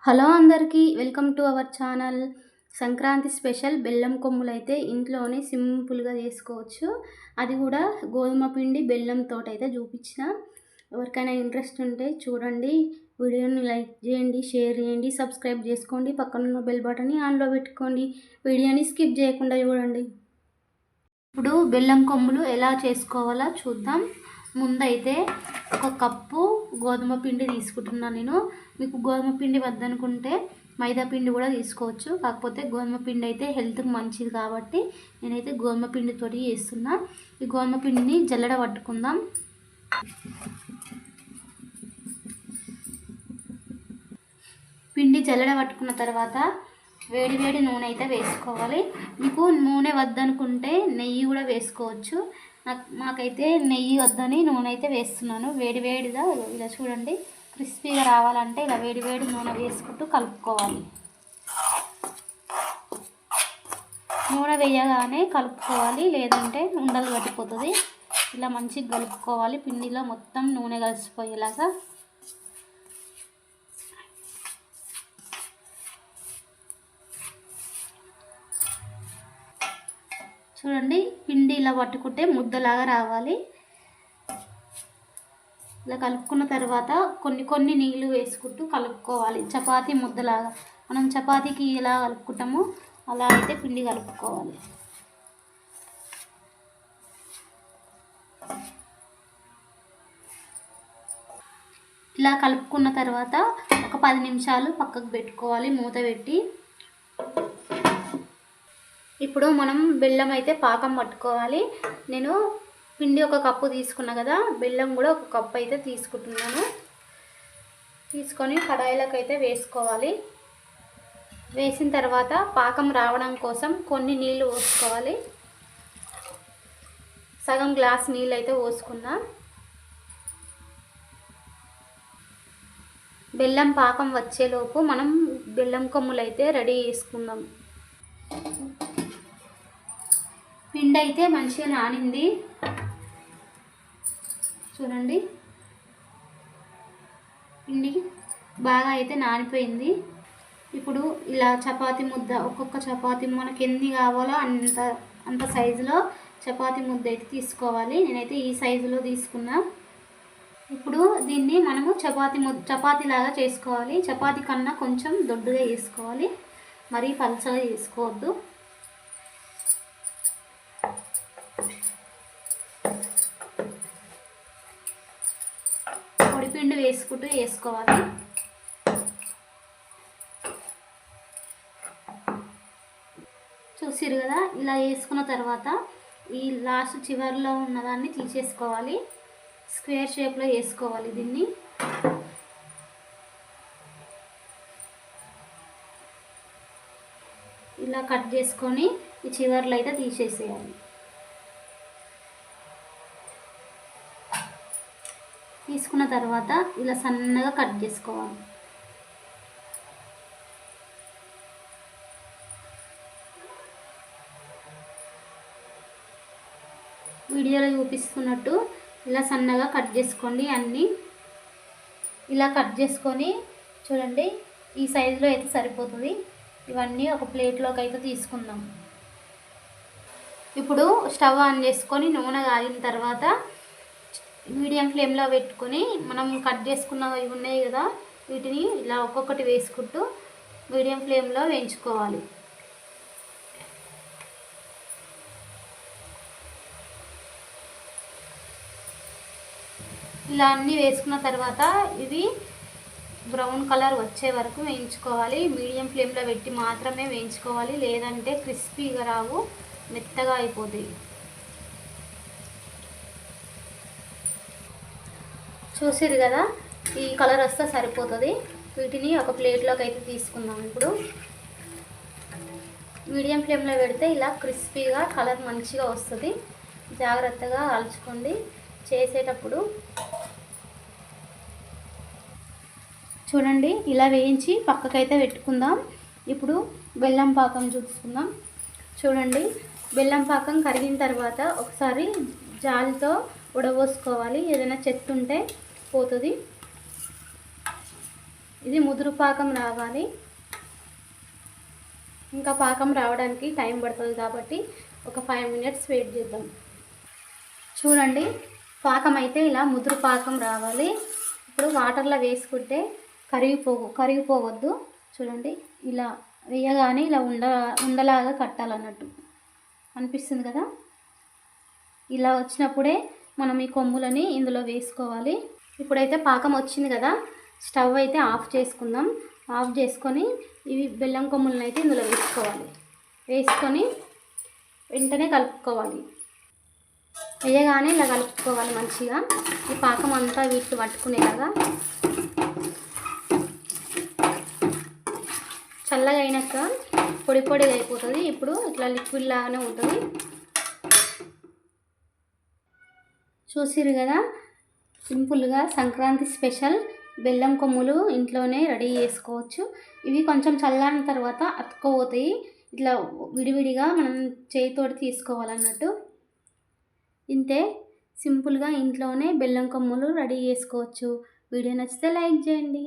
Hello అందరికీ welcome to our channel. Sankranti special బెల్లం కొమ్ములు అయితే ఇంట్లోనే సింపుల్గా చేసుకోవచ్చు. అది కూడా గోధుమ పిండి బెల్లంతో అయితే చూపించిన. ఎవరికైనా ఇంట్రెస్ట్ ఉంటే చూడండి, వీడియోని లైక్ చేయండి, షేర్ చేయండి, సబ్స్క్రైబ్ చేసుకోండి, పక్కనున్న బెల్ బటన్ని ఆన్లో పెట్టుకోండి. వీడియోని స్కిప్ చేయకుండా చూడండి. ఇప్పుడు బెల్లం కొమ్ములు ఎలా చేసుకోవాలో చూద్దాం. ముందైతే ఒక కప్పు గోధుమ పిండి తీసుకుంటున్నాను నేను. మీకు గోధుమ పిండి వద్దనుకుంటే మైదా పిండి కూడా తీసుకోవచ్చు. కాకపోతే గోధుమ పిండి అయితే హెల్త్కి మంచిది కాబట్టి నేనైతే గోధుమ పిండితోటి చేస్తున్నా. ఈ గోధుమ పిండిని జల్లెడ పట్టుకుందాం. పిండి జల్లెడ పట్టుకున్న తర్వాత వేడి వేడి నూనె అయితే వేసుకోవాలి. మీకు నూనె వద్దనుకుంటే నెయ్యి కూడా వేసుకోవచ్చు. మాకైతే నెయ్యి వద్దని నూనె అయితే వేస్తున్నాను. వేడి వేడిగా ఇలా చూడండి, క్రిస్పీగా రావాలంటే ఇలా వేడి వేడి నూనె వేసుకుంటూ కలుపుకోవాలి. నూనె వేయగానే కలుపుకోవాలి, లేదంటే ఉండలు కట్టిపోతుంది. ఇలా మంచిగా కలుపుకోవాలి. పిండిలో మొత్తం నూనె కలిసిపోయేలాగా. చూడండి, పిండి ఇలా పట్టుకుంటే ముద్దలాగా రావాలి. ఇలా కలుపుకున్న తర్వాత కొన్ని నీళ్ళు వేసుకుంటూ కలుపుకోవాలి. చపాతీ ముద్దలాగా మనం చపాతీకి ఎలా కలుపుకుంటామో అలా అయితే పిండి కలుపుకోవాలి. ఇలా కలుపుకున్న తర్వాత ఒక 10 నిమిషాలు పక్కకు పెట్టుకోవాలి మూత పెట్టి. ఇప్పుడు మనం బెల్లం అయితే పాకం పట్టుకోవాలి. నేను పిండి ఒక కప్పు తీసుకున్నా కదా, బెల్లం కూడా ఒక కప్పు అయితే తీసుకుంటున్నాను. తీసుకొని కడాయిలకు అయితే వేసుకోవాలి. వేసిన తర్వాత పాకం రావడం కోసం కొన్ని నీళ్ళు పోసుకోవాలి. సగం గ్లాస్ నీళ్ళు అయితే పోసుకున్నా. బెల్లం పాకం వచ్చేలోపు మనం బెల్లం కొమ్ములు అయితే రెడీ చేసుకుందాం. పిండి అయితే మంచిగా నానింది చూడండి. పిండి బాగా అయితే నానిపోయింది. ఇప్పుడు ఇలా చపాతీ ముద్ద, ఒక్కొక్క చపాతీ మనకి ఎన్ని కావాలో అంత సైజులో చపాతీ ముద్ద అయితే తీసుకోవాలి. నేనైతే ఈ సైజులో తీసుకున్నా. ఇప్పుడు దీన్ని మనము చపాతీలాగా చేసుకోవాలి. చపాతీ కన్నా కొంచెం దొడ్డుగా చేసుకోవాలి, మరీ పలుచగా చేసుకోవద్దు. పొడిపిండి వేసుకుంటూ వేసుకోవాలి. చూసిరు కదా, ఇలా వేసుకున్న తర్వాత ఈ లాస్ట్ చివరిలో ఉన్నదాన్ని తీసేసుకోవాలి. స్క్వేర్ షేప్లో వేసుకోవాలి. దీన్ని ఇలా కట్ చేసుకొని ఈ చివర్లో అయితే తీసేసేయాలి. తీసుకున్న తర్వాత ఇలా సన్నగా కట్ చేసుకోవాలి. వీడియోలో చూపిస్తున్నట్టు ఇలా సన్నగా కట్ చేసుకోండి. అన్నీ ఇలా కట్ చేసుకొని చూడండి, ఈ సైజులో అయితే సరిపోతుంది. ఇవన్నీ ఒక ప్లేట్లోకి అయితే తీసుకుందాం. ఇప్పుడు స్టవ్ ఆన్ చేసుకొని నూనె కాగిన తర్వాత మీడియం ఫ్లేమ్లో పెట్టుకొని మనం కట్ చేసుకున్నవి ఉన్నాయి కదా, వీటిని ఇలా ఒక్కొక్కటి వేసుకుంటూ మీడియం ఫ్లేమ్లో వేయించుకోవాలి. ఇలా అన్నీ వేసుకున్న తర్వాత ఇవి బ్రౌన్ కలర్ వచ్చే వరకు వేయించుకోవాలి. మీడియం ఫ్లేమ్లో పెట్టి మాత్రమే వేయించుకోవాలి, లేదంటే క్రిస్పీగా రావు, మెత్తగా అయిపోతాయి. చూసిరు కదా, ఈ కలర్ వస్తే సరిపోతుంది. వీటిని ఒక ప్లేట్లోకి అయితే తీసుకుందాం. ఇప్పుడు మీడియం ఫ్లేమ్లో పెడితే ఇలా క్రిస్పీగా కలర్ మంచిగా వస్తుంది. జాగ్రత్తగా కాల్చుకోండి చేసేటప్పుడు. చూడండి, ఇలా వేయించి పక్కకైతే పెట్టుకుందాం. ఇప్పుడు బెల్లం పాకం చూసుకుందాం. చూడండి, బెల్లం పాకం కరిగిన తర్వాత ఒకసారి జాలితో ఉడబోసుకోవాలి. ఏదైనా చెత్త ఉంటే పోతుంది. ఇది ముదురు పాకం రావాలి. ఇంకా పాకం రావడానికి టైం పడుతుంది కాబట్టి ఒక 5 మినిట్స్ వెయిట్ చేద్దాం. చూడండి, పాకం అయితే ఇలా ముదురు పాకం రావాలి. ఇప్పుడు వాటర్లో వేసుకుంటే కరిగిపోవద్దు. చూడండి, ఇలా వేయగానే ఇలా ఉండలాగా కట్టాలన్నట్టు అనిపిస్తుంది కదా. ఇలా వచ్చినప్పుడే మనం ఈ కొమ్ములని ఇందులో వేసుకోవాలి. ఇప్పుడైతే పాకం వచ్చింది కదా, స్టవ్ అయితే ఆఫ్ చేసుకుందాం. ఆఫ్ చేసుకొని ఇవి బెల్లం కొమ్ములను అయితే ఇందులో వేసుకోవాలి. వేసుకొని వెంటనే కలుపుకోవాలి. వేయగానే ఇలా కలుపుకోవాలి మంచిగా. ఈ పాకం అంతా వీటికి పట్టుకునేలాగా. చల్లగా అయినాక పొడి పొడిగా అయిపోతుంది. ఇప్పుడు ఇట్లా లిక్విడ్ లాగానే ఉంటుంది. చూసిరు కదా, సింపుల్గా సంక్రాంతి స్పెషల్ బెల్లం కొమ్ములు ఇంట్లోనే రెడీ చేసుకోవచ్చు. ఇవి కొంచెం చల్లారిన తర్వాత అతుక్కపోతాయి. ఇట్లా విడివిడిగా మనం చేతితోటి తీసుకోవాలన్నట్టు. ఇంతే సింపుల్గా ఇంట్లోనే బెల్లం కొమ్ములు రెడీ చేసుకోవచ్చు. వీడియో నచ్చితే లైక్ చేయండి.